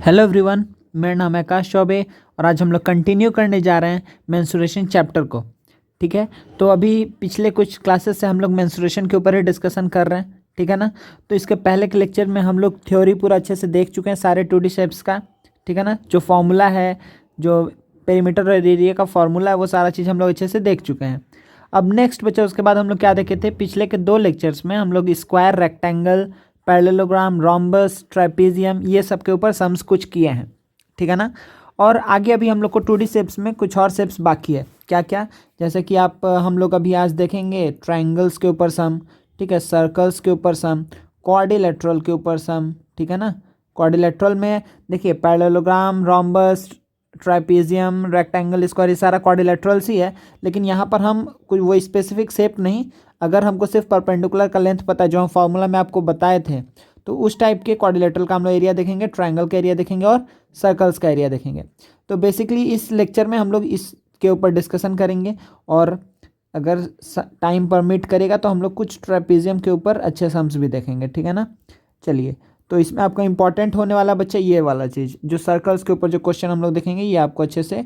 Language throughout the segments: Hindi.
हेलो एवरीवन, मेरा नाम है आकाश चौबे और आज हम लोग कंटिन्यू करने जा रहे हैं मेंस्ट्रुएशन चैप्टर को। ठीक है, तो अभी पिछले कुछ क्लासेस से हम लोग मेंस्ट्रुएशन के ऊपर ही डिस्कशन कर रहे हैं। ठीक है ना। तो इसके पहले के लेक्चर में हम लोग थ्योरी पूरा अच्छे से देख चुके हैं सारे 2D शेप्स का। ठीक है ना, जो फॉर्मूला है, जो पेरीमीटर और एरिया का फॉर्मूला है, वो सारा चीज़ हम लोग अच्छे से देख चुके हैं। अब नेक्स्ट बचा उसके बाद हम लोग क्या देखे थे पिछले के 2 लेक्चर्स में। हम लोग square, rectangle, parallelogram, rhombus, trapezium, ये सब के ऊपर सम्स कुछ किए हैं। ठीक है ना। और आगे अभी हम लोग को 2D शेप्स में कुछ और शेप्स बाकी है। क्या क्या, जैसे कि हम लोग अभी आज देखेंगे ट्रायंगल्स के ऊपर सम, ठीक है, सर्कल्स के ऊपर सम, क्वाड्रिलेटरल के ऊपर सम। ठीक है ना। क्वाड्रिलेटरल में देखिए parallelogram, rhombus, trapezium, rectangle, square, ये सारा क्वाड्रिलेटरल्स ही है। लेकिन यहाँ पर हम कोई वो स्पेसिफिक शेप नहीं, अगर हमको सिर्फ परपेंडिकुलर का लेंथ पता है जो हम फॉर्मूला में आपको बताए थे, तो उस टाइप के क्वाड्रिलेटरल का हम लोग एरिया देखेंगे, ट्रायंगल का एरिया देखेंगे और सर्कल्स का एरिया देखेंगे। तो बेसिकली इस लेक्चर में हम लोग इसके ऊपर डिस्कशन करेंगे और अगर टाइम परमिट करेगा तो हम लोग कुछ ट्रेपेजियम के ऊपर अच्छे सम्स भी देखेंगे। ठीक है ना। चलिए, तो इसमें आपका इंपॉर्टेंट होने वाला बच्चा ये वाला चीज़, जो सर्कल्स के ऊपर जो क्वेश्चन हम लोग देखेंगे, ये आपको अच्छे से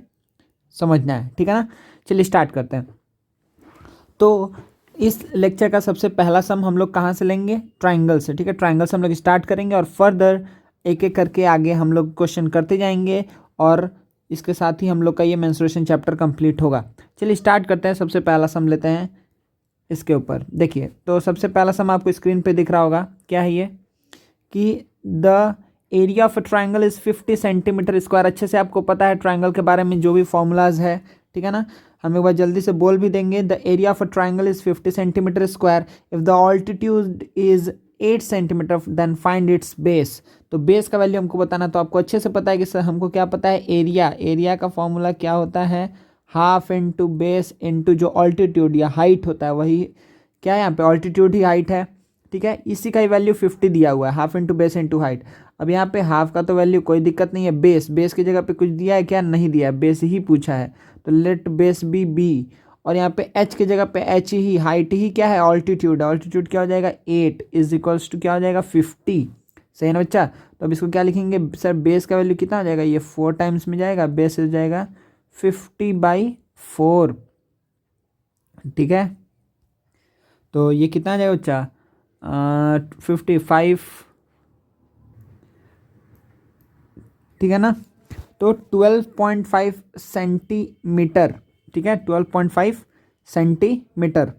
समझना है। ठीक है ना। चलिए स्टार्ट करते हैं। तो इस लेक्चर का सबसे पहला सम हम लोग कहाँ से लेंगे? ट्रायंगल से। ठीक है, ट्रायंगल से हम लोग स्टार्ट करेंगे और फर्दर एक एक करके आगे हम लोग क्वेश्चन करते जाएंगे और इसके साथ ही हम लोग का ये मेंस्ट्रुएशन चैप्टर कंप्लीट होगा। चलिए स्टार्ट करते हैं। सबसे पहला सम लेते हैं इसके ऊपर। देखिए, तो सबसे पहला सम आपको स्क्रीन पे दिख रहा होगा। क्या है ये कि the area of a triangle is 50 centimetre square. अच्छे से आपको पता है ट्रायंगल के बारे में जो भी फॉर्मूलाज है। ठीक है ना। हम एक बार जल्दी से बोल भी देंगे। The area of a triangle is 50 centimetre square if the altitude is 8 centimetre then find its base. तो बेस का वैल्यू हमको बताना, तो आपको अच्छे से पता है कि सर हमको क्या पता है, एरिया। एरिया का फॉर्मूला क्या होता है? हाफ इंटू बेस इंटू जो ऑल्टीट्यूड या हाइट होता है, वही क्या है यहाँ पे, ऑल्टीट्यूड ही हाइट है। ठीक है, इसी का ही वैल्यू 50 दिया हुआ है, half into base into height. अब यहाँ पे हाफ का तो वैल्यू कोई दिक्कत नहीं है, बेस की जगह पे कुछ दिया है क्या? नहीं दिया है, बेस ही पूछा है, तो लेट बेस बी बी। और यहाँ पे एच की जगह पे एच ही, हाइट ही क्या है, ऑल्टीट्यूड। ऑल्टीट्यूड क्या हो जाएगा? 8 इज इक्वल्स टू क्या हो जाएगा? 50। सही है ना बच्चा। तो अब इसको क्या लिखेंगे सर? बेस का वैल्यू कितना हो जाएगा? ये 4 टाइम्स में जाएगा, बेस हो जाएगा 50/4। ठीक है, तो ये कितना आ जाएगा बच्चा? 55। ठीक है ना। तो 12.5 सेंटीमीटर। ठीक है, 12.5 सेंटीमीटर,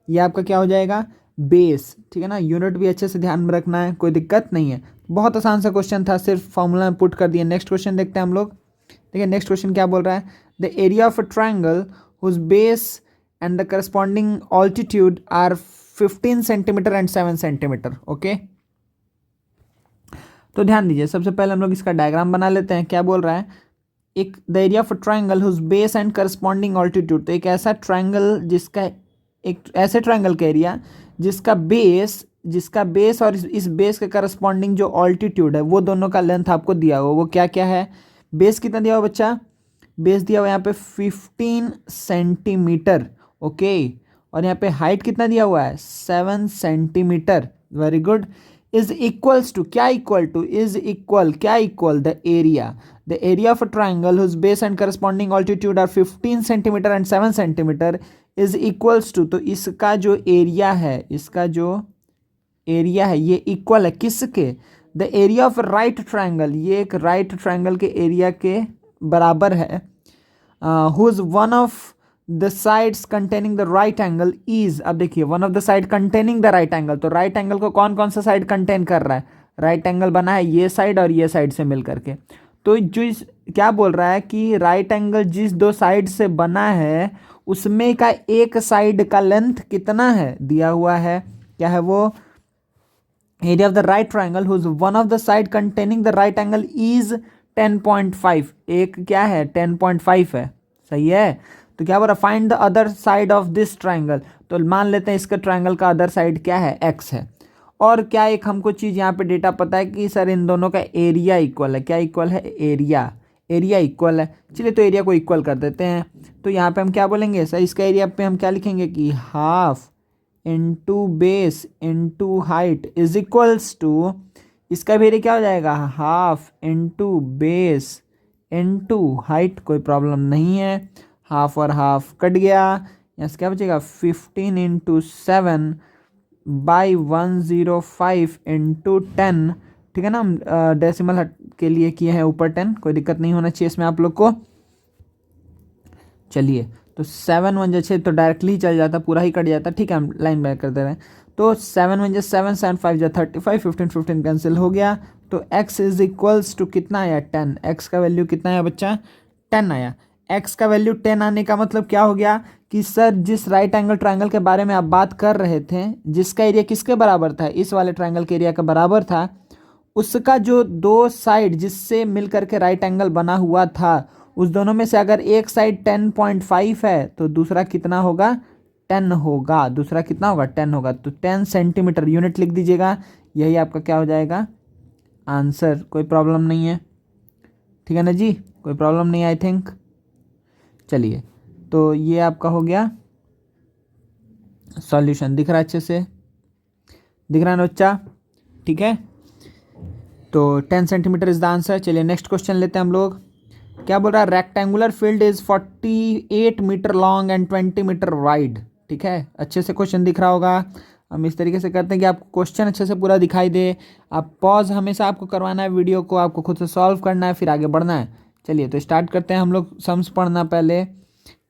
ये आपका क्या हो जाएगा? बेस। ठीक है ना। यूनिट भी अच्छे से ध्यान में रखना है, कोई दिक्कत नहीं है। बहुत आसान सा क्वेश्चन था, सिर्फ फॉर्मूला में पुट कर दिया। नेक्स्ट क्वेश्चन देखते हैं हम लोग। देखिए नेक्स्ट क्वेश्चन क्या बोल रहा है? The area of a triangle whose base and the corresponding altitude are 15 centimetre and 7 centimetre. Okay, तो ध्यान दीजिए। सबसे पहले हम लोग इसका डायग्राम बना लेते हैं। क्या बोल रहा है? एक the area of a triangle whose base and corresponding altitude. तो एक ऐसा ट्रायंगल जिसका, एक ऐसे ट्रायंगल का एरिया जिसका बेस और इस बेस के करस्पॉन्डिंग जो ऑल्टीट्यूड है, वो दोनों का लेंथ आपको दिया हुआ, वो क्या क्या है? बेस कितना दिया हुआ बच्चा? बेस दिया हुआ यहाँ पे 15 सेंटीमीटर। ओके, और यहाँ पे हाइट कितना दिया हुआ है? 7 centimetre. Very good. Is equals to, क्या इक्वल टू? इज इक्वल, क्या equal? The area of a triangle whose base and corresponding altitude are 15 centimetre and 7 centimetre is equals to. तो इसका जो एरिया है, ये इक्वल है किसके? The area of right triangle, ये एक राइट ट्रायंगल के एरिया के बराबर है। Whose one of the sides containing the right angle is. अब देखिए, one of the sides containing the right angle, तो राइट एंगल को कौन कौन सा साइड कंटेन कर रहा है? राइट एंगल बना है ये साइड और ये साइड से मिल करके। तो जो क्या बोल रहा है कि राइट एंगल जिस 2 साइड से बना है, उसमें का एक साइड का लेंथ कितना है? दिया हुआ है। क्या है वो? Area of the right triangle whose one of the sides containing the right angle is 10.5। एक क्या है? 10.5 है। सही है। तो क्या बोल रहा? Find the other side of this triangle. तो मान लेते हैं इसका ट्रायंगल का अदर साइड क्या है? एक्स है। और क्या एक हमको चीज़ यहाँ पे डेटा पता है कि सर इन दोनों का एरिया इक्वल है। क्या इक्वल है? एरिया इक्वल है। चलिए, तो एरिया को इक्वल कर देते हैं। तो यहाँ पे हम क्या बोलेंगे सर? इसका एरिया पे हम क्या लिखेंगे कि half into base into height is equals to इसका भी एरिया क्या हो जाएगा, half into base into height, कोई प्रॉब्लम नहीं है, हाफ और हाफ कट गया, यहाँ से क्या बचेगा 15 × 7/105 × 10, ठीक है ना। हम डेसिमल हट के लिए किए हैं ऊपर 10, कोई दिक्कत नहीं होना चाहिए इसमें आप लोग को। चलिए तो 7 × 1 = 6, तो डायरेक्टली चल जाता, पूरा ही कट जाता, ठीक है, हम लाइन बैक कर दे रहे हैं। तो 7 × 1 = 7, 7 × 5 = 35, 15 15 कैंसिल हो गया, तो x इज इक्वल्स टू कितना आया 10, x का वैल्यू कितना आया बच्चा 10 आया। x का वैल्यू 10 आने का मतलब क्या हो गया कि सर जिस राइट एंगल ट्रायंगल के बारे में आप बात कर रहे थे, जिसका एरिया किसके बराबर था, इस वाले ट्रायंगल के एरिया का बराबर था, उसका जो दो साइड जिससे मिलकर के राइट एंगल बना हुआ था, उस दोनों में से अगर एक साइड 10.5 है तो दूसरा कितना होगा 10 होगा, दूसरा कितना होगा 10 होगा, तो 10 सेंटीमीटर यूनिट लिख दीजिएगा, यही आपका क्या हो जाएगा आंसर। कोई प्रॉब्लम नहीं है, ठीक है ना जी, कोई प्रॉब्लम नहीं आई थिंक। चलिए तो ये आपका हो गया सॉल्यूशन, दिख रहा है अच्छे से, दिख रहा है ना बच्चा, ठीक है। तो 10 सेंटीमीटर इज द आंसर। चलिए नेक्स्ट क्वेश्चन लेते हैं हम लोग। क्या बोल रहा है, rectangular field is 48 metre long and 20 metre wide, ठीक है, अच्छे से क्वेश्चन दिख रहा होगा। हम इस तरीके से करते हैं कि आपको क्वेश्चन अच्छे से पूरा दिखाई दे, आप पॉज हमेशा आपको करवाना है वीडियो को, आपको खुद से सॉल्व करना है, फिर आगे बढ़ना है। चलिए तो स्टार्ट करते हैं हम लोग, सम्स पढ़ना पहले।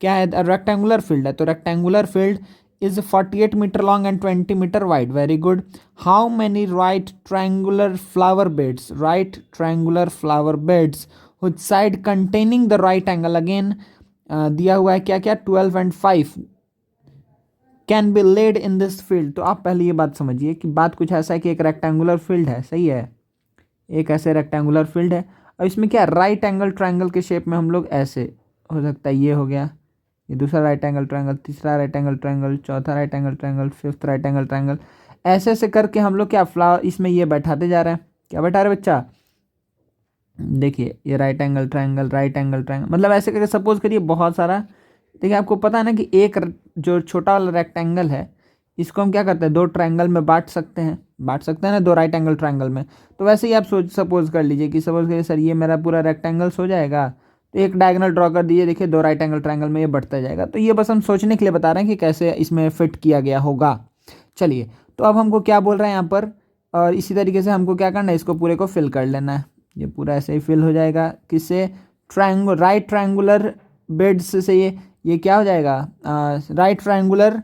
क्या है, रेक्टेंगुलर फील्ड है, तो rectangular field is 48 meter long and 20 meter wide. Very good. How many right triangular flower beds, right triangular flower beds whose side containing the right angle, again दिया हुआ है क्या क्या 12 and 5 can be laid in this field. तो आप पहले ये बात समझिए कि बात कुछ ऐसा है कि एक रेक्टेंगुलर फील्ड है, सही है, एक ऐसे रेक्टेंगुलर फील्ड है, और इसमें क्या राइट एंगल ट्रायंगल के शेप में हम लोग ऐसे, हो सकता है ये हो गया, ये दूसरा राइट एंगल ट्रायंगल, तीसरा राइट एंगल ट्रायंगल, चौथा right angle triangle, fifth right angle triangle, ऐसे ऐसे करके हम लोग क्या फ्लावर इसमें ये बैठाते जा रहे हैं। क्या बैठा रहे बच्चा, देखिए ये right angle triangle, right angle triangle, मतलब ऐसे करके सपोज करिए बहुत सारा। देखिए आपको पता है ना कि एक जो छोटा वाला रेक्टेंगल है, इसको हम क्या करते हैं, दो ट्रायंगल में बांट सकते हैं, बांट सकते हैं ना, दो राइट एंगल ट्रायंगल में। तो वैसे ही आप सपोज कर लीजिए कि सपोज करिए सर ये मेरा पूरा रेक्टेंगल्स हो जाएगा, तो एक डायगोनल ड्रॉ कर दीजिए, देखिए दो राइट एंगल ट्रायंगल में ये बढ़ता जाएगा। तो ये बस हम सोचने के लिए बता रहे हैं कि कैसे इसमें फिट किया गया होगा। चलिए तो अब हमको क्या बोल रहे हैं यहाँ पर, और इसी तरीके से हमको क्या करना है, इसको पूरे को फिल कर लेना है, ये पूरा ऐसे ही फिल हो जाएगा, किससे, ट्रायंगल राइट ट्रायंगुलर बेड्स से, ये क्या हो जाएगा राइट ट्रायंगुलर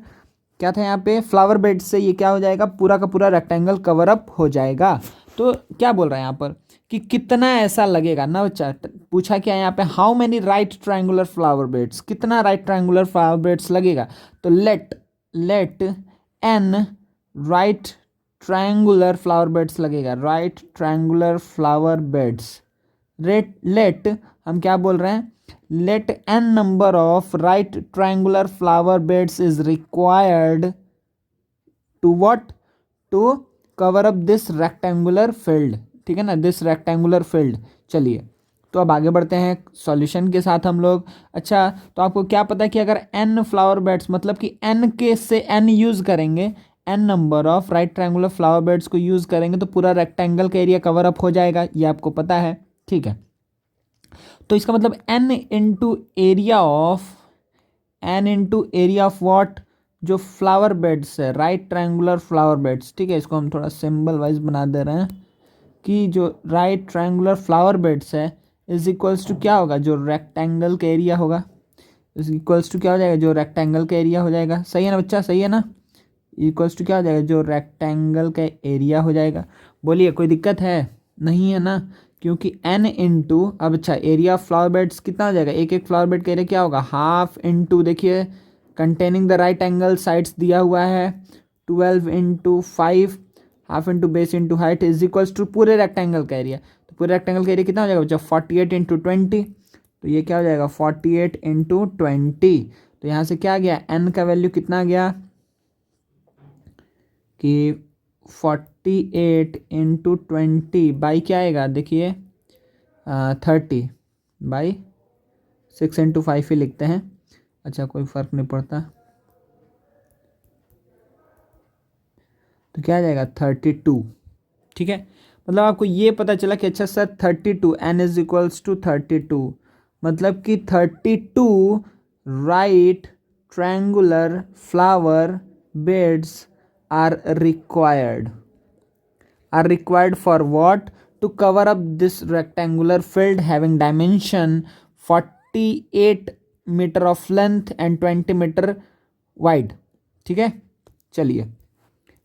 क्या था यहाँ पे फ्लावर बेड से, ये क्या हो जाएगा पूरा का पूरा रेक्टेंगल कवर अप हो जाएगा। तो क्या बोल रहा है यहाँ पर कि कितना ऐसा लगेगा ना बच्चा, पूछा क्या है यहाँ पे, how many right triangular flower beds, कितना राइट ट्रायंगुलर फ्लावर बेड्स लगेगा। तो let n right triangular flower beds लगेगा, right triangular flower beds, let हम क्या बोल रहे हैं, let n number of right triangular flower beds is required to what, to cover up this rectangular field, ठीक है ना, this rectangular field। चलिए तो अब आगे बढ़ते हैं सॉल्यूशन के साथ हम लोग। अच्छा तो आपको क्या पता है कि अगर n फ्लावर बेड्स, मतलब कि n के से n यूज़ करेंगे, n number of right triangular flower beds को यूज़ करेंगे तो पूरा रेक्टेंगल का एरिया कवर अप हो जाएगा, ये आपको पता है, ठीक है। तो इसका मतलब n into area of what, जो फ्लावर बेड्स है, राइट ट्रायंगुलर फ्लावर बेड्स, ठीक है, इसको हम थोड़ा सिंबल वाइज बना दे रहे हैं कि जो राइट ट्रायंगुलर फ्लावर बेड्स है इज इक्वल्स टू क्या होगा, जो रेक्टेंगल का एरिया होगा, इज इक्वल्स टू क्या हो जाएगा, जो रेक्टेंगल का एरिया हो जाएगा, सही है ना बच्चा, सही है ना, इक्वल्स टू क्या हो जाएगा, जो रेक्टेंगल का एरिया हो जाएगा। बोलिए कोई दिक्कत है, नहीं है ना, क्योंकि n इंटू, अब अच्छा एरिया ऑफ फ्लावर बेड्स कितना हो जाएगा, एक एक फ्लावर बेड का एरिया क्या होगा, हाफ इंटू, देखिए containing the right angle sides दिया हुआ है 12 into 5, half into base into height is equals to पूरे रेक्टेंगल का एरिया। तो पूरे रेक्टेंगल का एरिया कितना हो जाएगा बच्चा 48 इंटू 20, तो ये क्या हो जाएगा 48 इंटू 20। तो यहाँ से क्या आ गया, n का वैल्यू कितना आ गया कि 48 इंटू 20 बाई क्या आएगा, देखिए 30 बाई 6 इंटू 5 ही लिखते हैं, अच्छा कोई फ़र्क नहीं पड़ता, तो क्या आ जाएगा 32, ठीक है। मतलब आपको ये पता चला कि अच्छा sir 32 n is equals to 32, मतलब कि 32 right triangular flower beds are required for what? To cover up this rectangular field having dimension 48 meter of length and 20 meter wide. ठीक है, चलिए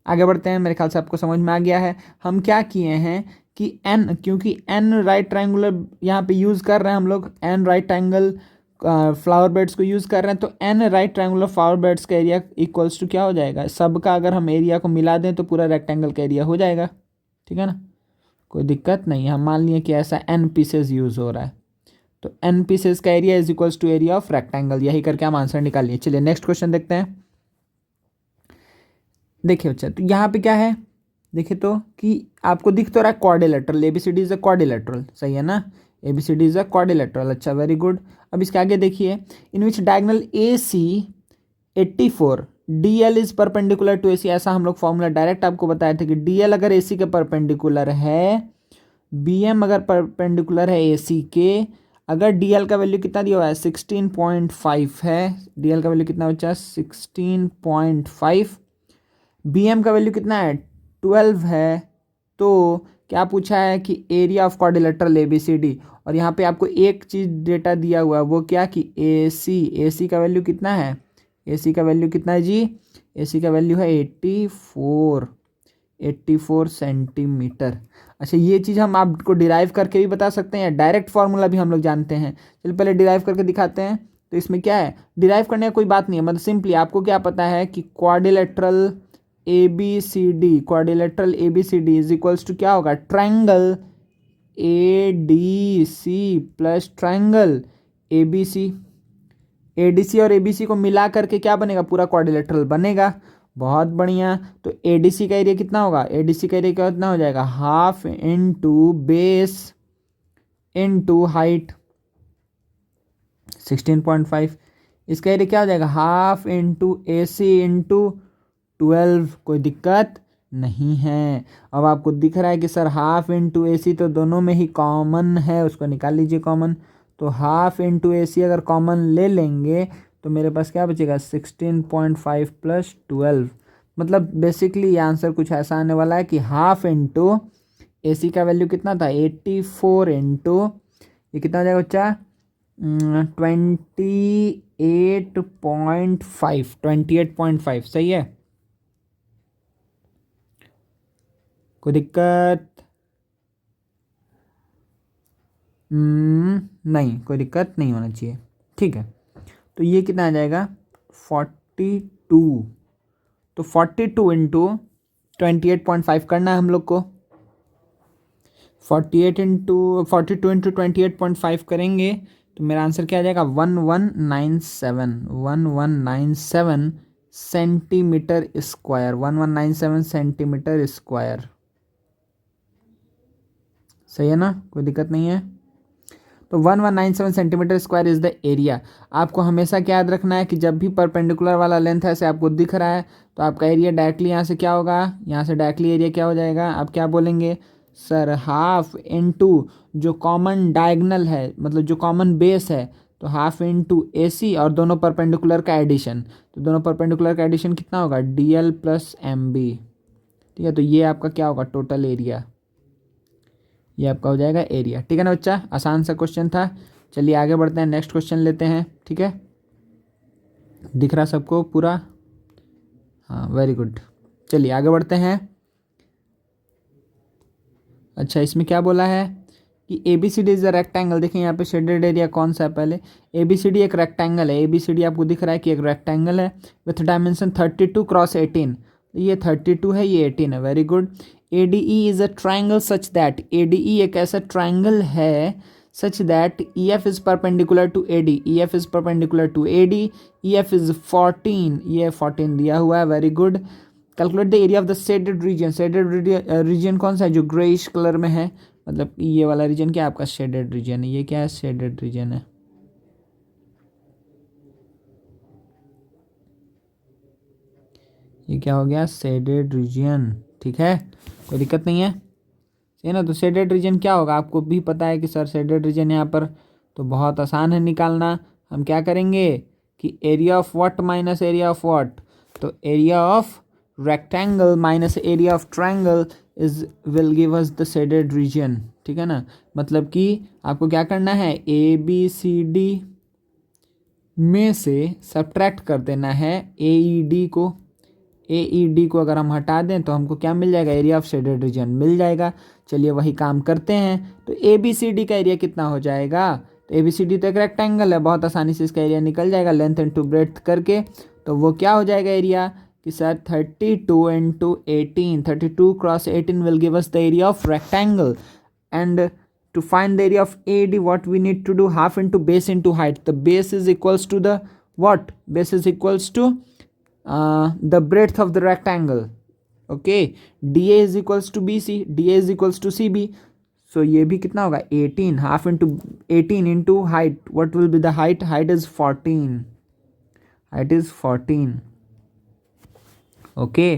आगे बढ़ते हैं। मेरे ख्याल से आपको समझ में आ गया है। हम क्या किए हैं कि n, क्योंकि n राइट ट्रायंगुलर यहाँ पे यूज़ कर रहे हैं हम लोग, n right triangle flower beds को यूज़ कर रहे हैं, तो n right triangular flower beds का एरिया इक्वल्स टू क्या हो जाएगा, सबका अगर हम एरिया को मिला दें तो पूरा रेक्टेंगल का एरिया हो जाएगा। ठीक है ना, कोई दिक्कत नहीं। हम मान लिए कि ऐसा n पीसेस यूज़ हो रहा है, तो n पीसेस का area is equals to area of rectangle. यही करके हम आंसर निकाल लिए। चलिए नेक्स्ट क्वेश्चन देखते हैं। देखिए बच्चा, तो यहाँ पे क्या है, देखिए तो कि आपको दिख तो रहा है quadrilateral, ABCD is a quadrilateral, सही है ना, एबीसीडी इज अ क्वाड्रिलेटरल। अच्छा, वेरी गुड। अब इसके आगे देखिए, in which diagonal A C 84 D L is perpendicular to A C. ऐसा हम लोग फॉर्मूला डायरेक्ट आपको बताए थे कि डी एल अगर ए सी के परपेंडिकुलर है, बी एम अगर परपेंडिकुलर है ए सी के, अगर डी एल का वैल्यू कितना दिया हुआ है 16.5 है, डी एल का वैल्यू कितना बच्चा 16.5, बी एम का वैल्यू कितना है 12 है, तो क्या पूछा है कि एरिया ऑफ क्वाड्रिलेटरल एबीसीडी। और यहाँ पे आपको एक चीज़ डेटा दिया हुआ है, वो क्या कि ए सी का वैल्यू कितना है, ए सी का वैल्यू कितना है जी, ए सी का वैल्यू है 84 सेंटीमीटर। अच्छा, ये चीज़ हम आपको डिराइव करके भी बता सकते हैं या डायरेक्ट फार्मूला भी हम लोग जानते हैं। चलिए पहले डिराइव करके दिखाते हैं। तो इसमें क्या है, डिराइव करने का कोई बात नहीं है, मतलब सिंपली आपको क्या पता है कि quadrilateral A B C D, quadrilateral A B C D is equals to क्या होगा, triangle A D C plus triangle A B C. A D C और ए बी सी को मिला करके क्या बनेगा, पूरा क्वाड्रिलेटरल बनेगा। बहुत बढ़िया। तो ए डी सी का एरिया कितना होगा, ए डी सी का एरिया कितना हो जाएगा, half into base into height 16.5। इसका एरिया क्या हो जाएगा, हाफ इंटू ए सी इंटू 12। कोई दिक्कत नहीं है। अब आपको दिख रहा है कि सर हाफ इंटू ए सी तो दोनों में ही कॉमन है, उसको निकाल लीजिए कॉमन। तो हाफ इंटू ए सी अगर कॉमन ले लेंगे तो मेरे पास क्या बचेगा 16.5 प्लस 12। मतलब बेसिकली ये आंसर कुछ ऐसा आने वाला है कि हाफ इंटू ए सी का वैल्यू कितना था 84 इंटू ये कितना हो जाएगा बच्चा 28.5 सही है। कोई दिक्कत नहीं, कोई दिक्कत नहीं होना चाहिए। ठीक है, तो ये कितना आ जाएगा 42। तो 42 इंटू 28.5 करना है हम लोग को। 42 इंटू 28.5 करेंगे तो मेरा आंसर क्या आ जाएगा 1197 सेंटीमीटर स्क्वायर, 1197 सेंटीमीटर स्क्वायर, सही है ना, कोई दिक्कत नहीं है। तो 1197 centimetre square is the area. आपको हमेशा क्या याद रखना है कि जब भी परपेंडिकुलर वाला लेंथ ऐसे आपको दिख रहा है तो आपका एरिया डायरेक्टली यहाँ से क्या होगा, यहाँ से डायरेक्टली एरिया क्या हो जाएगा, आप क्या बोलेंगे सर हाफ इनटू जो कॉमन डायगोनल है, मतलब जो कॉमन बेस है, तो हाफ इनटू ए सी और दोनों परपेंडिकुलर का एडिशन। तो दोनों परपेंडिकुलर का एडिशन कितना होगा D L plus M B. ठीक है, तो ये आपका क्या होगा टोटल एरिया, ये आपका हो जाएगा एरिया। ठीक है ना बच्चा, आसान सा क्वेश्चन था। चलिए आगे बढ़ते हैं, नेक्स्ट क्वेश्चन लेते हैं। ठीक है, दिख रहा सबको पूरा, हाँ वेरी गुड। चलिए आगे बढ़ते हैं। अच्छा, इसमें क्या बोला है कि A B C D is a rectangle. देखिए यहाँ पे शेडेड एरिया कौन सा है, पहले ए बी सी डी एक रेक्टेंगल है। ए बी सी डी आपको दिख रहा है कि एक रेक्टेंगल है विथ डायमेंशन 32 क्रॉस 18। ये 32 है, ये 18 है, very good. A D E is a triangle such that, A D E एक ऐसा ट्राइंगल है such that E F is perpendicular to A D, E F is perpendicular to A D, E F is 14, ये 14 दिया हुआ है, very good. Calculate the area of the shaded region, shaded region कौन सा है जो ग्रेइश कलर में है, मतलब ये वाला रीजन क्या है आपका शेडेड रीजन है। ये क्या है शेडेड रीजन है, ये क्या हो गया शेडेड रीजन। ठीक है, कोई दिक्कत नहीं है, सही ना। तो शेडेड रीजन क्या होगा, आपको भी पता है कि सर शेडेड रीजन यहाँ पर, तो बहुत आसान है निकालना। हम क्या करेंगे कि area of what minus area of what, तो area of rectangle minus area of triangle is will give us the shaded region, ठीक है ना। मतलब कि आपको क्या करना है, ए बी सी डी में से सब्ट्रैक्ट कर देना है ए ई डी को। ए ई डी को अगर हम हटा दें तो हमको क्या मिल जाएगा, एरिया ऑफ शेडेड रीजन मिल जाएगा। चलिए वही काम करते हैं। तो ए बी सी डी का एरिया कितना हो जाएगा, तो ए बी सी डी तो एक रेक्टेंगल है, बहुत आसानी से इसका एरिया निकल जाएगा लेंथ इंटू ब्रेड्थ करके। तो वो क्या हो जाएगा एरिया कि sir 32 into 18, 32 cross 18 will give us the area of rectangle. And to find the area of AD, what we need to do, half into base into height. The base is equals to the what, base is equals to the breadth of the rectangle. Okay, DA is equals to BC, DA is equals to CB. So ये भी कितना होगा 18, half into 18 into height. What will be the height, height is 14, height is 14. Okay,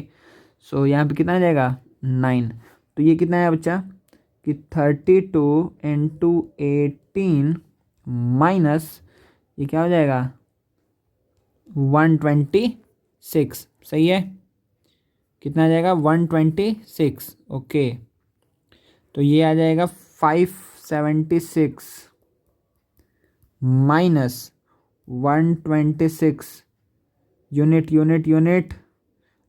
so यहाँ पे कितना आ जाएगा 9। तो ये कितना है बच्चा कि 32 इंटू 18 माइनस ये क्या हो जाएगा 126, सही है। कितना आ जाएगा 126। ओके, तो ये आ जाएगा 576 माइनस 126 यूनिट यूनिट यूनिट।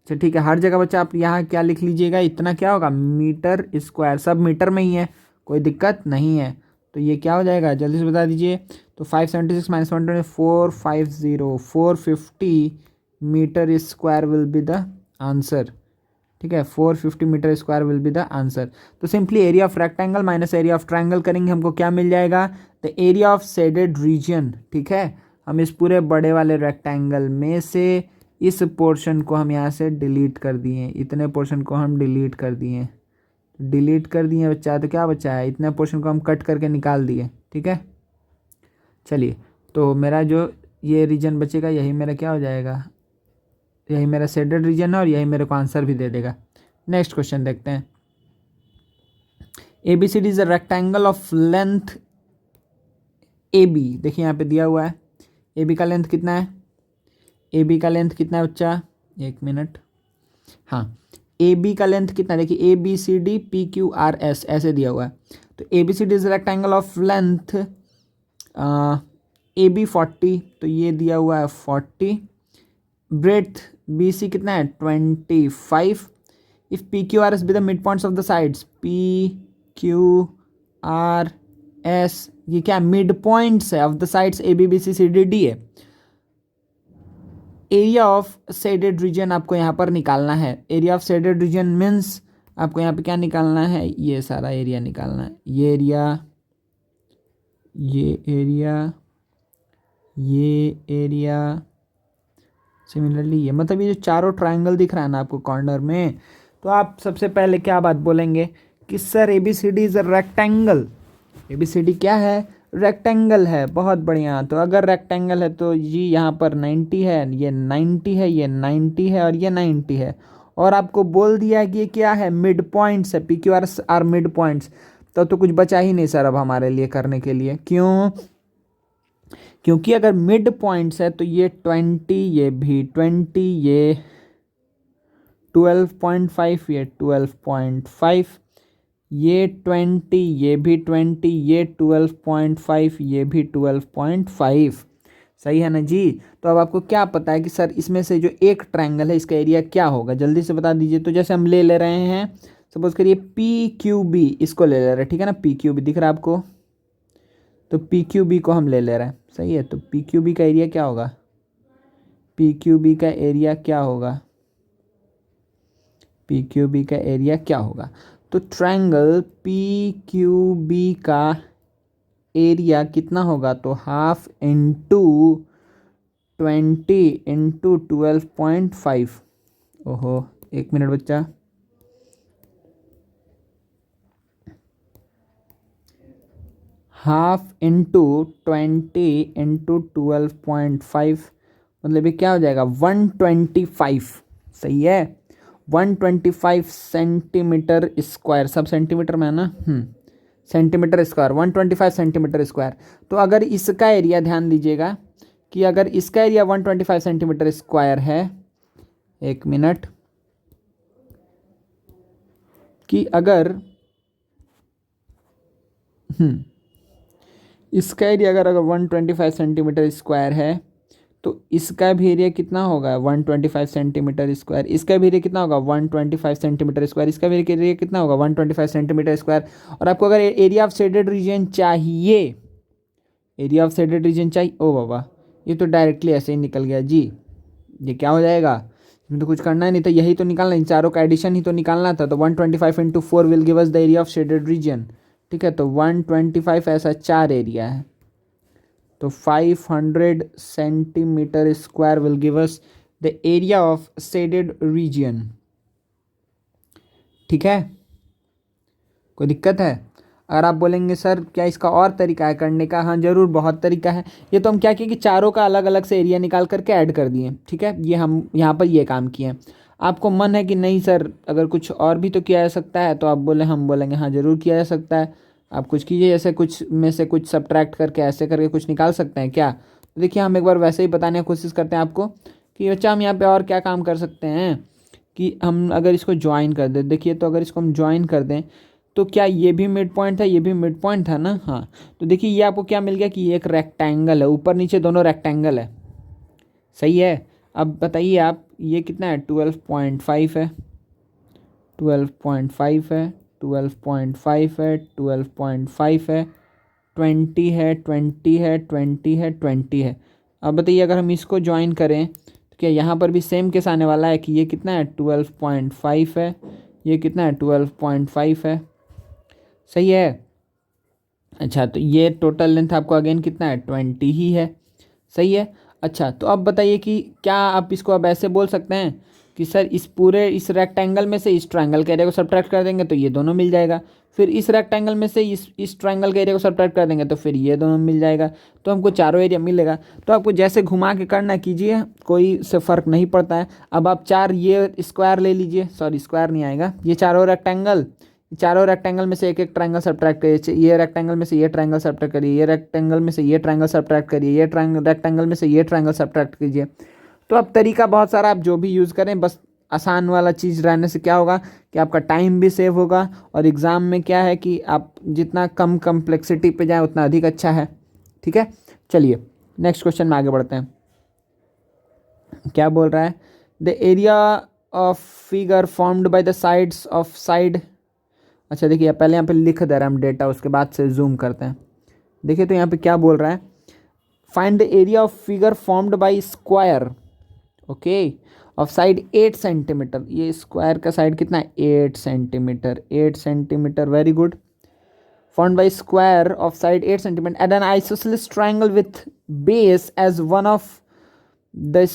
अच्छा ठीक है, हर जगह बच्चा आप यहाँ क्या लिख लीजिएगा, इतना क्या होगा मीटर स्क्वायर, सब मीटर में ही है, कोई दिक्कत नहीं है। तो ये क्या हो जाएगा जल्दी से बता दीजिए। तो 576 minus 124, 450 metre square will be the answer, ठीक है। 450 metre square will be the answer. तो simply area of rectangle minus area of triangle करेंगे, हमको क्या मिल जाएगा, the area of shaded region, ठीक है। हम इस पूरे बड़े वाले रेक्टेंगल में से इस पोर्शन को हम यहाँ से डिलीट कर दिए, इतने पोर्शन को हम डिलीट कर दिए, डिलीट कर दिए बच्चा। तो क्या बचा है, इतने पोर्शन को हम कट करके निकाल दिए, ठीक है। चलिए, तो मेरा जो ये रीजन बचेगा यही मेरा क्या हो जाएगा, यही मेरा शेडेड रीजन है और यही मेरे को आंसर भी दे देगा। नेक्स्ट क्वेश्चन देखते हैं। A B C D is a rectangle of length A B, देखिए यहाँ पे दिया हुआ है ए बी का लेंथ कितना है, ए बी का लेंथ कितना है बच्चा, एक मिनट, हाँ ए बी का लेंथ कितना है, देखिए A B C D P Q R S ऐसे दिया हुआ है। तो A B C D is rectangle of length A B 40, तो ये दिया हुआ है 40, ब्रेड्थ बी सी कितना है 25। If P Q R S be the mid points of the sides, P Q R S ये क्या मिड पॉइंट्स है of the sides A B B C C D D है। एरिया ऑफ शेडेड रीजन आपको यहाँ पर निकालना है। Area of shaded region means आपको यहाँ पे क्या निकालना है, ये सारा एरिया निकालना है, ये एरिया, ये एरिया, ये एरिया, सिमिलरली ये, मतलब ये जो चारों ट्रायंगल दिख रहा है ना आपको कॉर्नर में, तो आप सबसे पहले क्या बात बोलेंगे कि sir A B C D is a rectangle. A B C D क्या है, रेक्टेंगल है, बहुत बढ़िया। तो अगर रेक्टेंगल है तो जी यहाँ पर 90 है, ये 90 है, ये 90 है और ये 90 है। और आपको बोल दिया कि ये क्या है, मिड पॉइंट्स है, P Q R R mid points. तो कुछ बचा ही नहीं सर अब हमारे लिए करने के लिए, क्यों, क्योंकि अगर मिड पॉइंट्स है तो ये 20, ये भी 20, ये 12.5, ये 12.5, ये 20, ये भी 20, ये 12.5, ये भी 12.5, सही है ना जी। तो अब आपको क्या पता है कि सर इसमें से जो एक ट्रायंगल है इसका एरिया क्या होगा, जल्दी से बता दीजिए। तो जैसे हम ले रहे हैं, सपोज करिए पी क्यू बी, इसको ले रहे हैं, ठीक है ना, पी क्यू बी दिख रहा है आपको, तो पी क्यू बी को हम ले रहे हैं, सही है। तो पी क्यू बी का एरिया क्या होगा, पी क्यू बी का एरिया क्या होगा, पी क्यू बी का एरिया क्या होगा। तो ट्रायंगल पी क्यू बी का एरिया कितना होगा, तो हाफ इंटू 20 इंटू 12.5। ओहो एक मिनट बच्चा, हाफ इंटू 20 इंटू 12.5 मतलब ये क्या हो जाएगा 125, सही है। 125 सेंटीमीटर स्क्वायर, सब सेंटीमीटर में है ना, सेंटीमीटर स्क्वायर, 125 सेंटीमीटर स्क्वायर। तो अगर इसका एरिया, ध्यान दीजिएगा कि अगर इसका एरिया 125 सेंटीमीटर स्क्वायर है, एक मिनट, कि अगर इसका एरिया अगर 125 सेंटीमीटर स्क्वायर है तो इसका भी एरिया कितना होगा 125 सेंटीमीटर स्क्वायर, इसका भी एरिया कितना होगा 125 सेंटीमीटर स्क्वायर, इसका भी एरिया कितना होगा 125 सेंटीमीटर स्क्वायर। और आपको अगर एरिया ऑफ शेडेड रीजन चाहिए, एरिया ऑफ शेडेड रीजन चाहिए, ओ बाबा ये तो डायरेक्टली ऐसे ही निकल गया जी, ये क्या हो जाएगा, इसमें तो कुछ करना ही नहीं था, यही तो निकालना, इन चारों का एडिशन ही तो निकालना था। तो 125 into 4 will give us the area of shaded region, ठीक है। तो 125 ऐसा 4 एरिया है, तो 500 centimetre square will give us the area of shaded region, ठीक है। कोई दिक्कत है? अगर आप बोलेंगे सर क्या इसका और तरीका है करने का, हाँ जरूर, बहुत तरीका है। ये तो हम क्या किए कि चारों का अलग अलग से एरिया निकाल करके ऐड कर दिए, ठीक है, ये हम यहाँ पर ये काम किए। आपको मन है कि नहीं सर अगर कुछ और भी तो किया जा सकता है, तो आप बोले, हम बोलेंगे हाँ ज़रूर किया जा सकता है। आप कुछ कीजिए, जैसे कुछ में से कुछ सब्ट्रैक्ट करके ऐसे करके कुछ निकाल सकते हैं क्या। तो देखिए हम एक बार वैसे ही बताने की कोशिश करते हैं आपको कि बच्चा हम यहाँ पे और क्या काम कर सकते हैं कि हम अगर इसको ज्वाइन कर दें, देखिए तो अगर इसको हम ज्वाइन कर दें तो क्या ये भी मिड पॉइंट था, ये भी मिड पॉइंट था ना, हाँ। तो देखिए ये आपको क्या मिल गया कि ये एक रेक्टेंगल है, ऊपर नीचे दोनों रेक्टेंगल है, सही है। अब बताइए आप ये कितना है 12.5 है, 12.5 है, 12.5 है, 12.5 है, 20 है, 20 है, 20 है, 20 है। अब बताइए अगर हम इसको ज्वाइन करें तो क्या यहाँ पर भी सेम केस आने वाला है कि ये कितना है 12.5 है, ये कितना है 12.5 है, सही है। अच्छा तो ये टोटल लेंथ आपको अगेन कितना है 20 ही है, सही है। अच्छा तो अब बताइए कि क्या आप इसको अब ऐसे बोल सकते हैं कि सर इस पूरे इस रेक्टेंगल में से इस ट्रायंगल के एरिया को सब्ट्रैक्ट कर देंगे तो ये दोनों मिल जाएगा, फिर इस रेक्टेंगल में से इस ट्रायंगल के एरिया को सब्ट्रैक्ट कर देंगे तो फिर ये दोनों मिल जाएगा, तो हमको चारों एरिया मिलेगा। तो आपको जैसे घुमा के करना कीजिए, कोई से फ़र्क नहीं पड़ता है। अब आप चार ये स्क्वायर ले लीजिए, सॉरी स्क्वायर नहीं आएगा, ये चारों रेक्टेंगल, चारों रेक्टेंगल में से एक एक ट्रायंगल सब्ट्रैक्ट करिए, ये रेक्टेंगल में से ये ट्रायंगल सब्ट्रैक्ट करिए, ये रेक्टेंगल में से ये ट्रायंगल सब्ट्रैक्ट करिए, ये रेक्टेंगल में से ये ट्रायंगल सब्ट्रैक्ट कीजिए। तो अब तरीका बहुत सारा, आप जो भी यूज़ करें, बस आसान वाला चीज़ रहने से क्या होगा कि आपका टाइम भी सेव होगा, और एग्ज़ाम में क्या है कि आप जितना कम कम्प्लेक्सिटी पे जाए उतना अधिक अच्छा है, ठीक है। चलिए नेक्स्ट क्वेश्चन में आगे बढ़ते हैं। क्या बोल रहा है, the area of figure formed by the sides of side. अच्छा देखिए पहले यहाँ पे लिख दे रहा है हम डेटा, उसके बाद से जूम करते हैं। देखिए तो यहाँ पे क्या बोल रहा है, find the area of figure formed by square, okay, of side 8 centimetre. ये स्क्वायर का साइड कितना है 8 centimetre, 8 centimetre, very good. Formed by square of side 8 centimetre and an isosceles triangle with base as one of the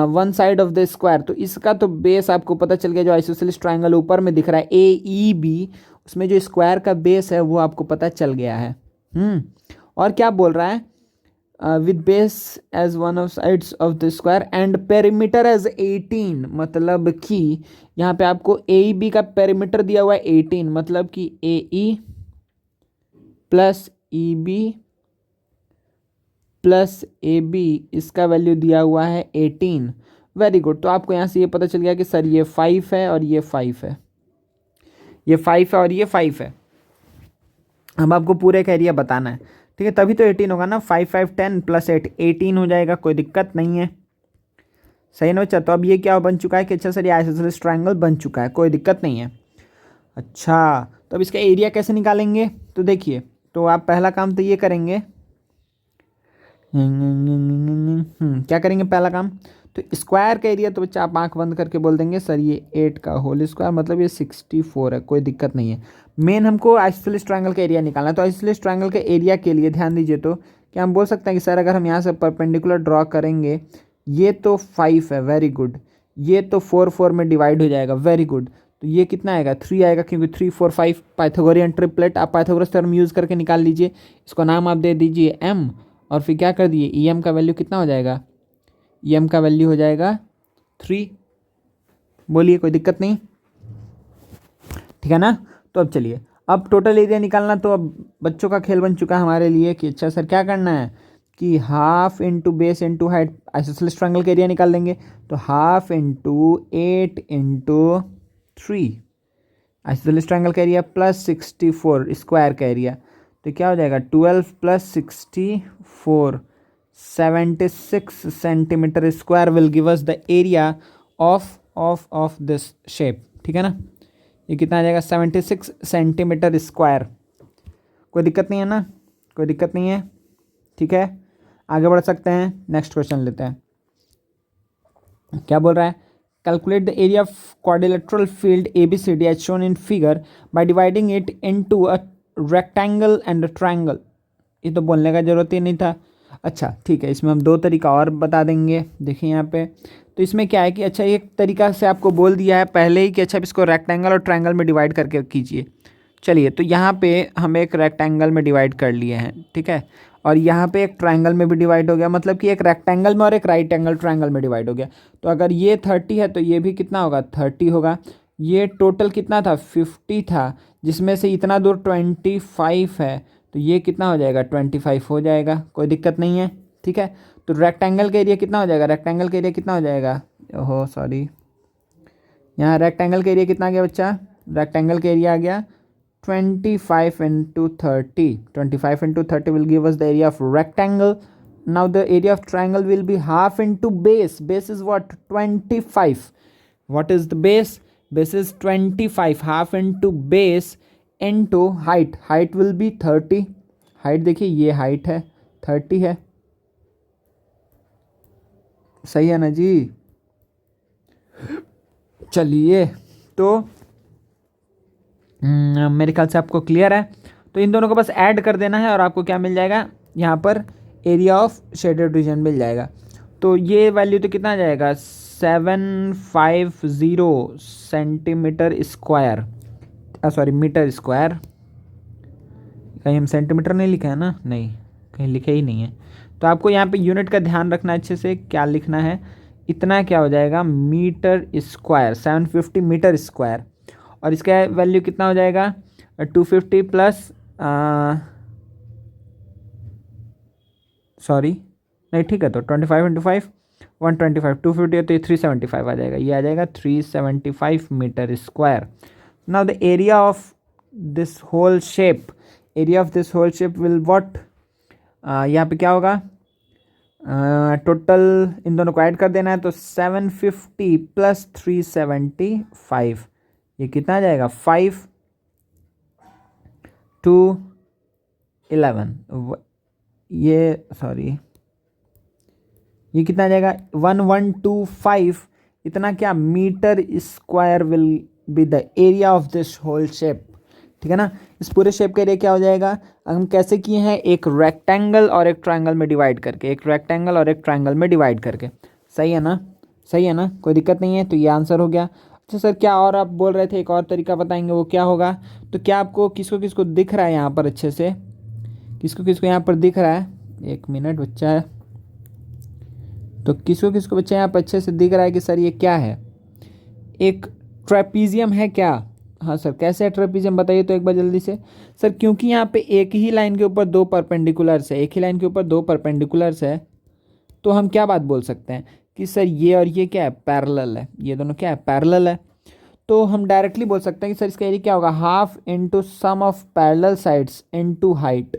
one side of the square. तो इसका तो बेस आपको पता चल गया, जो आइसोसेलेस ट्रायंगल ऊपर में दिख रहा है AEB, उसमें जो स्क्वायर का बेस है वो आपको पता चल गया है। और क्या बोल रहा है, with base as one of sides of the square and perimeter as 18, मतलब कि यहाँ पे आपको AEB का पेरीमीटर दिया हुआ है 18, मतलब कि AE plus EB plus AB इसका वैल्यू दिया हुआ है 18, वेरी गुड। तो आपको यहाँ से ये पता चल गया कि सर ये 5 है और ये 5 है, ये 5 है और ये 5 है। अब आपको पूरे का एरिया बताना है, ठीक है, तभी तो 18 होगा ना, 5 5 10 प्लस 8 18 हो जाएगा, कोई दिक्कत नहीं है, सही ना बच्चा। तो अब ये क्या बन चुका है कि अच्छा सर ये आइसोसेलेस ट्रायंगल बन चुका है, कोई दिक्कत नहीं है। अच्छा तो अब इसका एरिया कैसे निकालेंगे, तो देखिए तो आप पहला काम तो ये करेंगे, क्या करेंगे पहला काम, तो स्क्वायर का एरिया तो बच्चा आप आंख बंद करके बोल देंगे सर ये 8 का होल स्क्वायर, मतलब ये 64 है, कोई दिक्कत नहीं है। मेन हमको आइसोसेलेस ट्रायंगल का एरिया निकालना है, तो आइसोसेलेस ट्रायंगल के एरिया के लिए ध्यान दीजिए, तो क्या हम बोल सकते हैं कि सर अगर हम यहाँ से परपेंडिकुलर ड्रॉ करेंगे, ये तो 5 है, वेरी गुड, ये तो 4 4 में डिवाइड हो जाएगा, वेरी गुड। तो ये कितना आएगा 3 आएगा, क्योंकि 3 4 5 पाइथागोरियन ट्रिपलेट, आप पाइथागोरस थ्योरम यूज़ करके निकाल लीजिए। इसको नाम आप दे दीजिए M, और फिर क्या कर दिए EM का वैल्यू कितना हो जाएगा, EM का वैल्यू हो जाएगा 3, बोलिए, कोई दिक्कत नहीं, ठीक है ना। तो अब चलिए, अब टोटल एरिया निकालना तो अब बच्चों का खेल बन चुका है हमारे लिए कि अच्छा सर क्या करना है कि half into base into height isosceles triangle का एरिया निकाल लेंगे। तो half into 8 into 3 isosceles triangle का एरिया प्लस 64 स्क्वायर का एरिया, तो क्या हो जाएगा 12 plus 64 76 centimetre square will give us the area of this shape, ठीक है ना। ये कितना आ जाएगा 76 सेंटीमीटर स्क्वायर। कोई दिक्कत नहीं है ना, कोई दिक्कत नहीं है, ठीक है। आगे बढ़ सकते हैं, नेक्स्ट क्वेश्चन लेते हैं। क्या बोल रहा है, calculate the area of quadrilateral field ABCD as shown in figure by dividing it into a rectangle and a triangle. ये तो बोलने का जरूरत ही नहीं था। अच्छा ठीक है, इसमें हम दो तरीका और बता देंगे। देखिए यहाँ पे तो इसमें क्या है कि अच्छा एक तरीका से आपको बोल दिया है पहले ही कि अच्छा इसको रेक्टेंगल और ट्रायंगल में डिवाइड करके कीजिए। चलिए, तो यहाँ पे हम एक रेक्टेंगल में डिवाइड कर लिए हैं, ठीक है, और यहाँ पे एक ट्रायंगल में भी डिवाइड हो गया, मतलब कि एक रेक्टेंगल में और एक राइट एंगल ट्रायंगल में डिवाइड हो गया। तो अगर ये 30 है तो ये भी कितना होगा 30 होगा। ये टोटल कितना था 50 था, जिसमें से इतना दूर 25 है, तो ये कितना हो जाएगा 25 हो जाएगा, कोई दिक्कत नहीं है, ठीक है। तो रेक्टेंगल का एरिया कितना हो जाएगा, रेक्टेंगल का एरिया कितना हो जाएगा, ओहो सॉरी, यहाँ रेक्टेंगल का एरिया कितना आ गया बच्चा, रेक्टेंगल का एरिया आ गया 25 into 30. 25 into 30 will give us the area of rectangle. Now the area of triangle will be half into base. Base is what? 25. What is the base? Base is 25. Half into base into height. Height will be 30. Height देखिए ये height है 30 है, सही है ना जी। चलिए, तो मेरे ख्याल से आपको क्लियर है। तो इन दोनों को बस ऐड कर देना है और आपको क्या मिल जाएगा, यहाँ पर एरिया ऑफ शेडेड रीजन मिल जाएगा। तो ये वैल्यू तो कितना आ जाएगा 750 centimetre square, sorry metre square. कहीं हम सेंटीमीटर नहीं लिखा है ना, नहीं कहीं लिखे ही नहीं है। तो आपको यहाँ पे यूनिट का ध्यान रखना अच्छे से, क्या लिखना है, इतना क्या हो जाएगा मीटर स्क्वायर, 750 मीटर स्क्वायर। और इसका वैल्यू कितना हो जाएगा 250 प्लस सॉरी नहीं ठीक है, तो 25 इंटू 5 125, 250 है तो ये 375 आ जाएगा, ये आ जाएगा 375 metre square. Now the area of this whole shape, area of this whole shape will what, यहाँ पे क्या होगा टोटल इन दोनों को ऐड कर देना है, तो 750 प्लस 375 ये कितना आ जाएगा 5 to 11, ये सॉरी ये कितना आ जाएगा 1125, इतना क्या metre square will be the area of this whole shape, ठीक है ना। इस पूरे शेप का एरिया क्या हो जाएगा, हम कैसे किए हैं, एक रेक्टेंगल और एक ट्रायंगल में डिवाइड करके, एक रेक्टेंगल और एक ट्रायंगल में डिवाइड करके, सही है ना, सही है ना, कोई दिक्कत नहीं है। तो ये आंसर हो गया। अच्छा सर क्या और आप बोल रहे थे एक और तरीका बताएंगे, वो क्या होगा, तो क्या आपको किसको किसको दिख रहा है यहाँ पर अच्छे से, किसको किसको यहाँ पर दिख रहा है, एक मिनट बच्चा है, तो किसको किसको बच्चा यहाँ पर अच्छे से दिख रहा है कि सर ये क्या है, एक ट्रेपीजियम है क्या, हाँ सर कैसे है ट्रेपीजियम बताइए तो एक बार जल्दी से। सर क्योंकि यहाँ पे एक ही लाइन के ऊपर दो परपेंडिकुलर्स है, एक ही लाइन के ऊपर दो परपेंडिकुलर्स है, तो हम क्या बात बोल सकते हैं कि सर ये और ये क्या है पैरेलल है, ये दोनों क्या है पैरेलल है। तो हम डायरेक्टली बोल सकते हैं कि सर इसका एरिया क्या होगा half into sum of parallel sides into height.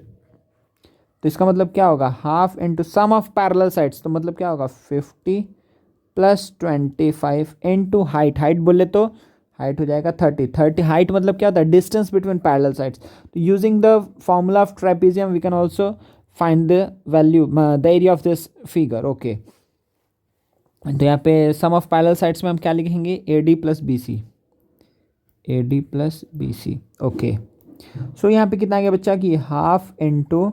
तो इसका मतलब क्या होगा half into sum of parallel sides, तो मतलब क्या होगा 50 प्लस 25 इंटू हाइट, हाइट बोले तो हाइट हो जाएगा 30 हाइट मतलब क्या होता है डिस्टेंस बिटवीन पैरेलल साइड्स। तो using the formula of trapezium we can also find the value the area of this figure, okay. तो यहाँ पे सम ऑफ पैरेलल साइड्स में हम क्या लिखेंगे AD plus BC, AD plus BC, okay. So यहाँ पे कितना आ गया बच्चा कि हाफ इंटू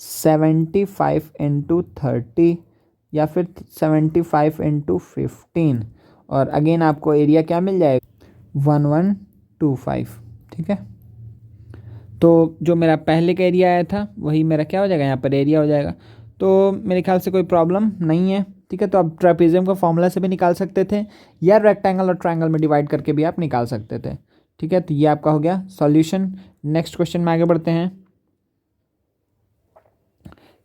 75 इंटू 30 या फिर 75 इंटू 15, और अगेन आपको एरिया क्या मिल जाएगा 1125, ठीक है। तो जो मेरा पहले का एरिया आया था वही मेरा क्या हो जाएगा यहाँ पर एरिया हो जाएगा। तो मेरे ख्याल से कोई प्रॉब्लम नहीं है, ठीक ठीक है। तो आप ट्रेपेजियम का फॉर्मूला से भी निकाल सकते थे या रेक्टेंगल और ट्रायंगल में डिवाइड करके भी आप निकाल सकते थे, ठीक है। तो ये आपका हो गया सॉल्यूशन। नेक्स्ट क्वेश्चन में आगे बढ़ते हैं।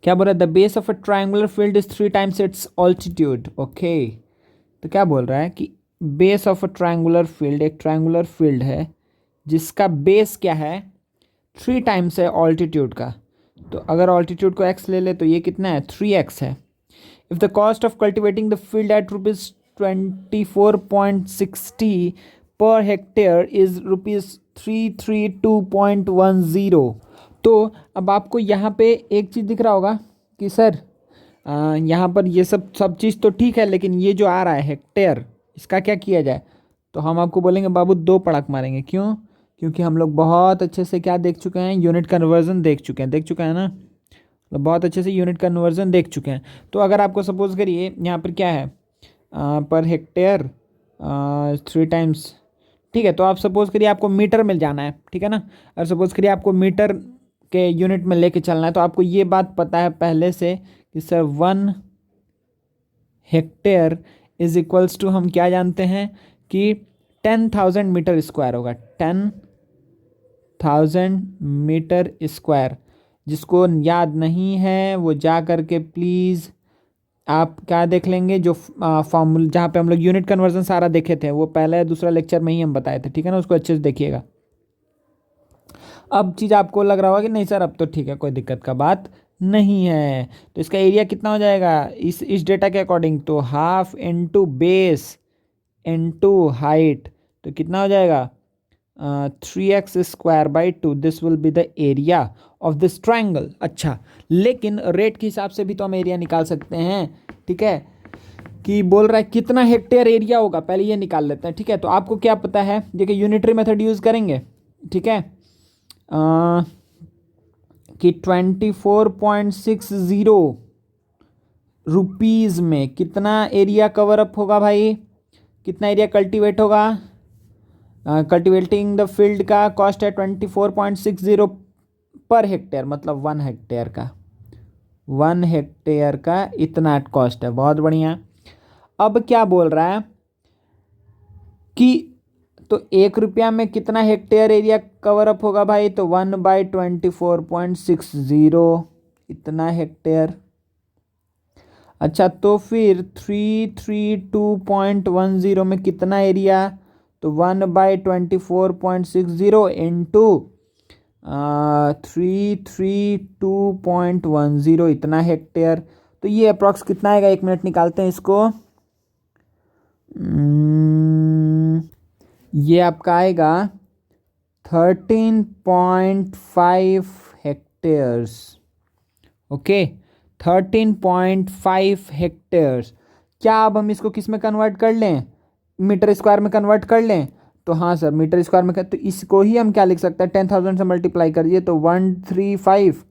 क्या बोल रहा है, the base of a triangular field is 3 times it's altitude. Okay, तो क्या बोल रहा है कि base of a triangular field, एक ट्रायंगुलर फील्ड है जिसका बेस क्या है, 3 टाइम्स है ऑल्टीट्यूड का। तो अगर ऑल्टीट्यूड को x ले ले तो ये कितना है, 3x है। If the cost of cultivating the field at ₹24.60 per hectare is ₹332.10। तो अब आपको यहाँ पे एक चीज़ दिख रहा होगा कि सर यहाँ पर ये सब चीज़ तो ठीक है, लेकिन ये जो आ रहा है हेक्टेयर, इसका क्या किया जाए। तो हम आपको बोलेंगे बाबू 2 पड़क मारेंगे। क्यों? क्योंकि हम लोग बहुत अच्छे से क्या देख चुके हैं, यूनिट कन्वर्जन देख चुके हैं ना, तो बहुत अच्छे से यूनिट कन्वर्जन देख चुके हैं। तो अगर आपको सपोज करिए यहाँ पर क्या है, पर हेक्टेयर 3 टाइम्स, ठीक है। तो आप सपोज करिए आपको मीटर में जाना है, ठीक है ना। और सपोज करिए आपको मीटर के यूनिट में लेके चलना है, तो आपको ये बात पता है पहले से कि sir 1 hectare is equals to, हम क्या जानते हैं कि 10,000 मीटर स्क्वायर होगा, 10,000 मीटर स्क्वायर। जिसको याद नहीं है वो जा करके प्लीज़ आप क्या देख लेंगे, जो फॉर्मूला जहाँ पे हम लोग यूनिट कन्वर्जन सारा देखे थे, वो पहला या दूसरा लेक्चर में ही हम बताए थे, ठीक है ना। उसको अच्छे से देखिएगा। अब चीज़ आपको लग रहा होगा कि नहीं सर अब तो ठीक है, कोई दिक्कत का बात नहीं है। तो इसका एरिया कितना हो जाएगा इस डेटा के अकॉर्डिंग, तो half into base into height, तो कितना हो जाएगा 3x² / 2। This will be the area of this triangle. अच्छा, लेकिन रेट के हिसाब से भी तो हम एरिया निकाल सकते हैं, ठीक है। कि बोल रहा है कितना हेक्टेयर एरिया होगा, पहले ये निकाल लेते हैं, ठीक है। तो आपको क्या पता है, देखिए यूनिटरी मेथड यूज़ करेंगे, ठीक है। कि 24.60 रुपीज़ में कितना एरिया कवर अप होगा भाई, कितना एरिया कल्टीवेट होगा। कल्टिवेटिंग द फील्ड का कॉस्ट है 24.60 पर हेक्टेयर, मतलब 1 हेक्टेयर का, 1 हेक्टेयर का इतना कॉस्ट है। बहुत बढ़िया। अब क्या बोल रहा है कि तो 1 रुपया में कितना हेक्टेयर एरिया कवर अप होगा भाई, तो 1/24.60 इतना हेक्टेयर। अच्छा, तो फिर 332.10 में कितना एरिया, तो 1/24.60 इंटू 332.10 इतना हेक्टेयर। तो ये अप्रॉक्स कितना आएगा, 1 मिनट निकालते हैं इसको। ये आपका आएगा 13.5 हेक्टेयर्स। Okay, 13.5 hectares. क्या अब हम इसको किस में कन्वर्ट कर लें, मीटर स्क्वायर में कन्वर्ट कर लें। तो हाँ सर, मीटर स्क्वायर में तो इसको ही हम क्या लिख सकते हैं, 10,000 से मल्टीप्लाई करिए तो 135,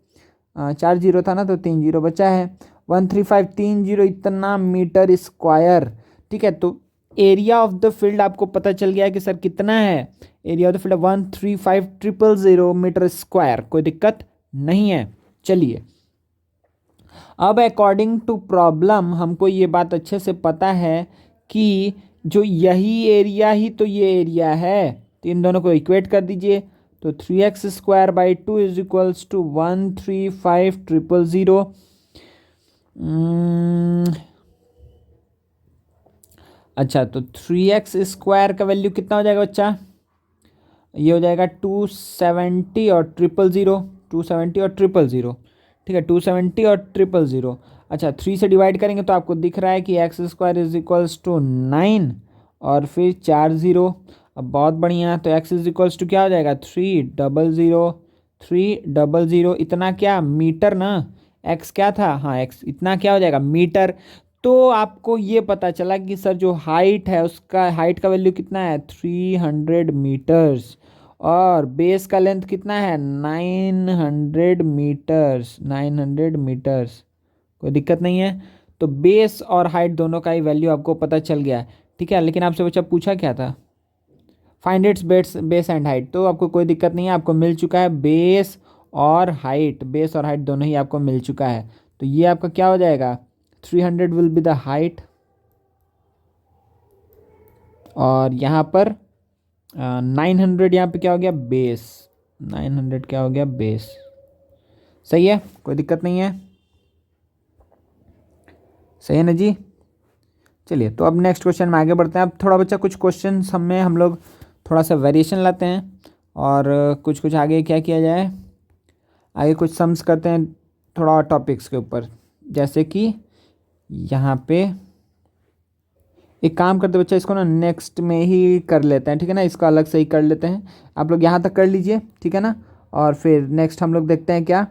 4 जीरो था ना तो 3 जीरो बचा है, 13530 इतना मीटर स्क्वायर, ठीक है। तो एरिया ऑफ द फील्ड आपको पता चल गया कि सर कितना है, area of the field 135,000 metre square. कोई दिक्कत नहीं है। चलिए, अब अकॉर्डिंग टू प्रॉब्लम हमको ये बात अच्छे से पता है कि जो यही एरिया ही तो ये एरिया है, तो इन दोनों को इक्वेट कर दीजिए। तो 3x² / 2 इज इक्वल्स टू 135,000। अच्छा, तो 3x² का वैल्यू कितना हो जाएगा बच्चा, ये हो जाएगा 270 और 000, 270 और 000, ठीक है। 270 और 000। अच्छा, 3 से डिवाइड करेंगे तो आपको दिख रहा है कि x² इज इक्वल्स टू 9 और फिर 4 0। अब बहुत बढ़िया, तो x इज इक्वल्स टू क्या हो जाएगा 300 इतना क्या मीटर ना, x क्या था, हाँ x इतना क्या हो जाएगा मीटर। तो आपको ये पता चला कि सर जो हाइट है उसका, हाइट का वैल्यू कितना है 300 मीटर्स, और बेस का लेंथ कितना है 900 मीटर्स, 900 मीटर्स। कोई दिक्कत नहीं है। तो बेस और हाइट दोनों का ही वैल्यू आपको पता चल गया, ठीक है। लेकिन आपसे बच्चा पूछा क्या था, find its base and height. तो आपको कोई दिक्कत नहीं है, आपको मिल चुका है बेस और हाइट, बेस और हाइट दोनों ही आपको मिल चुका है। तो ये आपका क्या हो जाएगा 300 विल बी द हाइट, और यहाँ पर 900 यहाँ पे क्या हो गया बेस, 900 क्या हो गया बेस। सही है, कोई दिक्कत नहीं है, सही है ना जी। चलिए तो अब नेक्स्ट क्वेश्चन में आगे बढ़ते हैं। अब थोड़ा बच्चा कुछ क्वेश्चन में हम लोग थोड़ा सा वेरिएशन लाते हैं और कुछ कुछ आगे क्या किया जाए, आगे कुछ सम्स करते हैं थोड़ा टॉपिक्स के ऊपर। जैसे कि यहाँ पे एक काम करते बच्चा, इसको ना नेक्स्ट में ही कर लेते हैं, ठीक है ना, इसको अलग से ही कर लेते हैं। आप लोग यहाँ तक कर लीजिए, ठीक है ना, और फिर नेक्स्ट हम लोग देखते हैं क्या,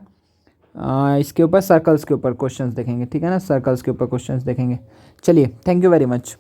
इसके ऊपर सर्कल्स के ऊपर क्वेश्चंस देखेंगे, ठीक है ना, सर्कल्स के ऊपर क्वेश्चंस देखेंगे। चलिए, थैंक यू वेरी मच।